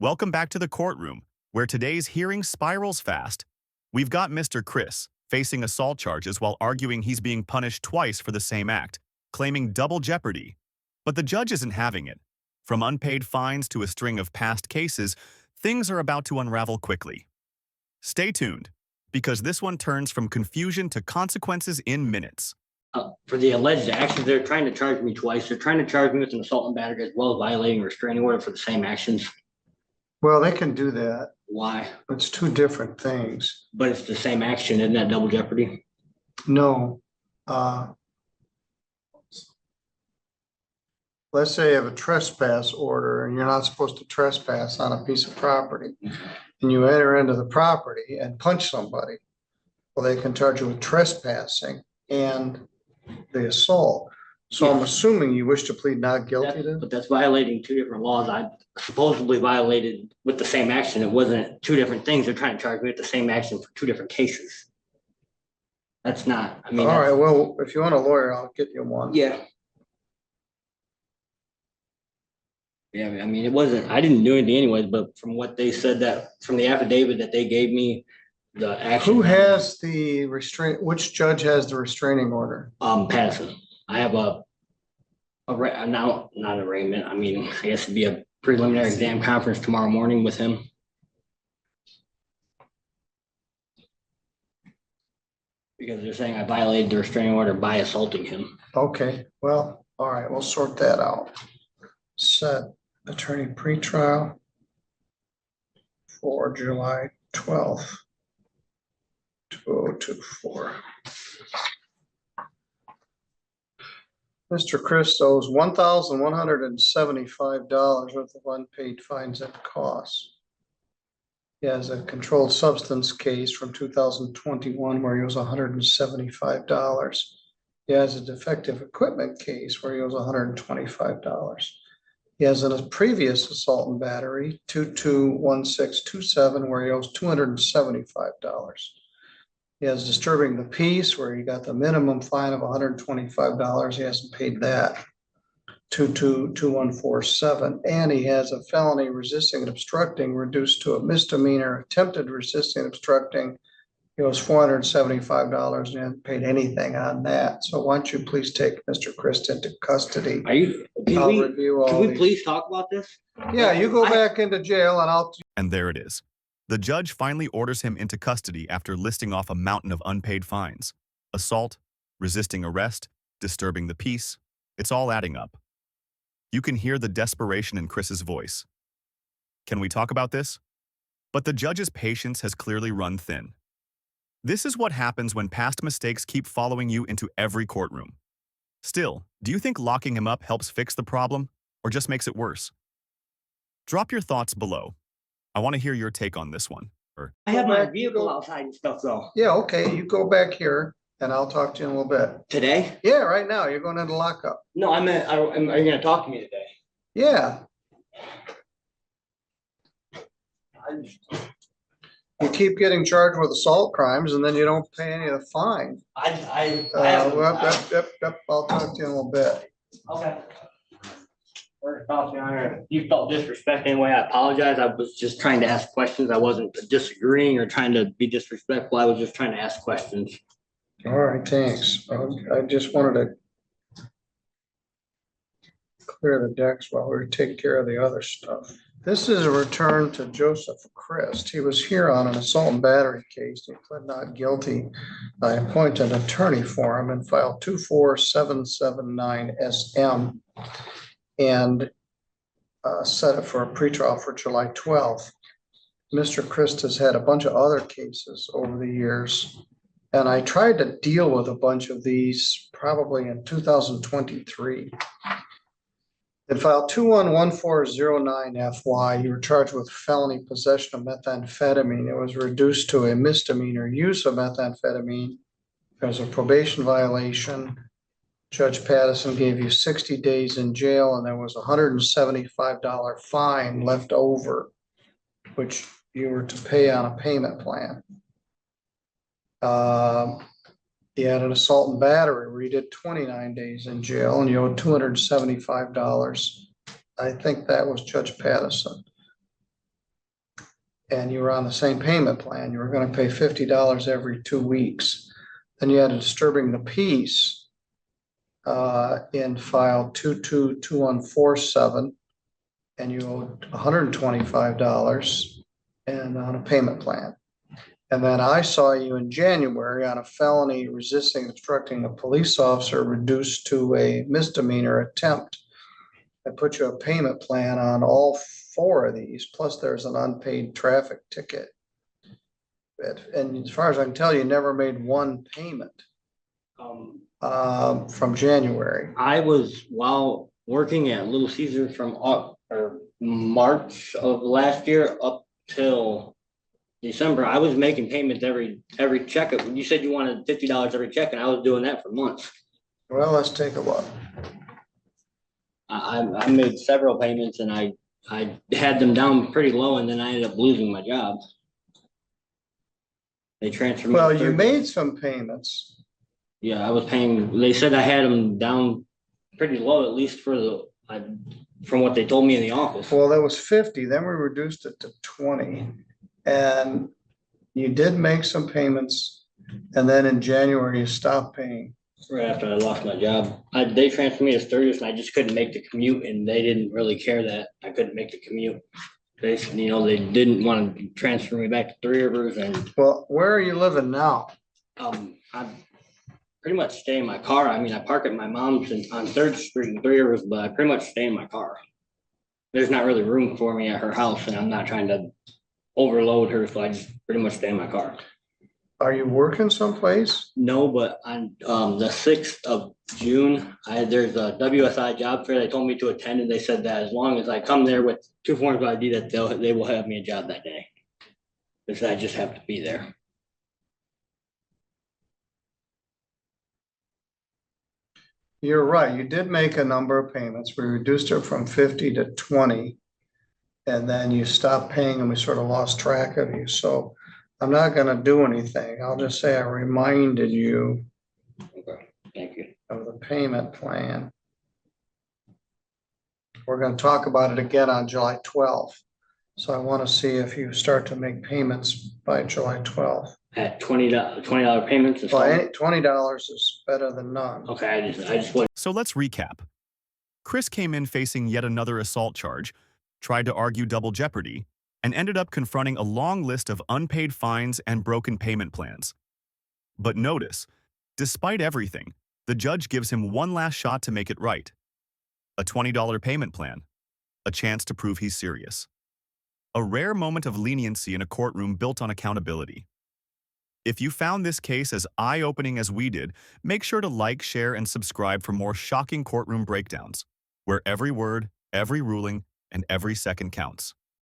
Welcome back to the courtroom, where today's hearing spirals fast. We've got Mr. Chris facing assault charges while arguing he's being punished twice for the same act, claiming double jeopardy. But the judge isn't having it. From unpaid fines to a string of past cases, things are about to unravel quickly. Stay tuned, because this one turns from confusion to consequences in minutes. For the alleged actions, they're trying to charge me twice. They're trying to charge me with an assault and battery as well as violating a restraining order for the same actions. Well, they can do that. Why? It's two different things. But it's the same action. Isn't that double jeopardy? No. Let's say you have a trespass order and you're not supposed to trespass on a piece of property. And you enter into the property and punch somebody. Well, they can charge you with trespassing and the assault. So I'm assuming you wish to plead not guilty to? But that's violating two different laws. I supposedly violated with the same action. It wasn't two different things. They're trying to charge me with the same action for two different cases. That's not, I mean. All right, well, if you want a lawyer, I'll get you one. Yeah. Yeah, I mean, it wasn't, I didn't do anything anyways, but from what they said, that from the affidavit that they gave me, the action. Who has the which judge has the restraining order? Patterson. I have not arraignment. I mean, I guess it'd be a preliminary exam conference tomorrow morning with him. Because they're saying I violated the restraining order by assaulting him. Okay, well, all right, we'll sort that out. Set attorney pretrial for July 12th, 2024. Mr. Chris owes $1,175 worth of unpaid fines and costs. He has a controlled substance case from 2021 where he owes $175. He has a defective equipment case where he owes $125. He has a previous assault and battery, 221627, where he owes $275. He has disturbing the peace where he got the minimum fine of $125. He hasn't paid that. 222147. And he has a felony resisting and obstructing reduced to a misdemeanor, attempted resisting and obstructing. He owes $475 and he hasn't paid anything on that. So why don't you please take Mr. Chris into custody? Can we please talk about this? Yeah, you go back into jail and I'll. And there it is. The judge finally orders him into custody after listing off a mountain of unpaid fines. Assault, resisting arrest, disturbing the peace. It's all adding up. You can hear the desperation in Chris's voice. Can we talk about this? But the judge's patience has clearly run thin. This is what happens when past mistakes keep following you into every courtroom. Still, do you think locking him up helps fix the problem, or just makes it worse? Drop your thoughts below. I want to hear your take on this one. I have my vehicle outside and stuff though. Yeah, okay, you go back here and I'll talk to you in a little bit. Today? Yeah, right now, you're going into lockup. No, are you gonna talk to me today? Yeah. You keep getting charged with assault crimes and then you don't pay any of the fine. I'll talk to you in a little bit. Okay. You felt disrespect anyway. I apologize. I was just trying to ask questions. I wasn't disagreeing or trying to be disrespectful. I was just trying to ask questions. All right, thanks. I just wanted to clear the decks while we take care of the other stuff. This is a return to Joseph Christ. He was here on an assault and battery case. He pled not guilty. I appointed an attorney for him and filed 24779 SM and set it for a pretrial for July 12th. Mr. Christ has had a bunch of other cases over the years, and I tried to deal with a bunch of these probably in 2023. In file 211409FY, you were charged with felony possession of methamphetamine. It was reduced to a misdemeanor use of methamphetamine. There was a probation violation. Judge Patterson gave you 60 days in jail, and there was a $175 fine left over, which you were to pay on a payment plan. You had an assault and battery where you did 29 days in jail and you owed $275. I think that was Judge Patterson. and you were on the same payment plan, you were gonna pay $50 every 2 weeks. Then you had a disturbing the peace in file 222147, and you owed $125 and on a payment plan. And then I saw you in January on a felony resisting obstructing a police officer reduced to a misdemeanor attempt. I put you a payment plan on all 4 of these, plus there's an unpaid traffic ticket. And as far as I can tell, you never made one payment from January. I was, while working at Little Caesar from March of last year up till December, I was making payments every check. You said you wanted $50 every check, and I was doing that for months. Well, let's take a look. I made several payments, and I had them down pretty low, and then I ended up losing my job. They transferred me. Well, you made some payments. Yeah, I was paying. They said I had them down pretty low, at least for from what they told me in the office. Well, that was 50, then we reduced it to 20. And you did make some payments, and then in January you stopped paying. Right after I lost my job, they transferred me to Sturgis, and I just couldn't make the commute, and they didn't really care that I couldn't make the commute. They didn't want to transfer me back to Three Rivers, and Well, where are you living now? I pretty much stay in my car. I mean, I park at my mom's on 3rd Street in Three Rivers, but I pretty much stay in my car. There's not really room for me at her house, and I'm not trying to overload her, so I just pretty much stay in my car. Are you working someplace? No, but on the 6th of June, there's a WSI job fair they told me to attend, and they said that as long as I come there with 2 forms of ID, that they will have me a job that day. They said I just have to be there. You're right, you did make a number of payments. We reduced it from 50 to 20. And then you stopped paying and we sort of lost track of you. So I'm not gonna do anything. I'll just say I reminded you Okay, thank you. of the payment plan. We're gonna talk about it again on July 12th. So I want to see if you start to make payments by July 12th. At $20 payments. Well, $20 is better than none. Okay, I just want. So let's recap. Chris came in facing yet another assault charge, tried to argue double jeopardy, and ended up confronting a long list of unpaid fines and broken payment plans. But notice, despite everything, the judge gives him one last shot to make it right. A $20 payment plan, a chance to prove he's serious. A rare moment of leniency in a courtroom built on accountability. If you found this case as eye-opening as we did, make sure to like, share, and subscribe for more shocking courtroom breakdowns, where every word, every ruling, and every second counts.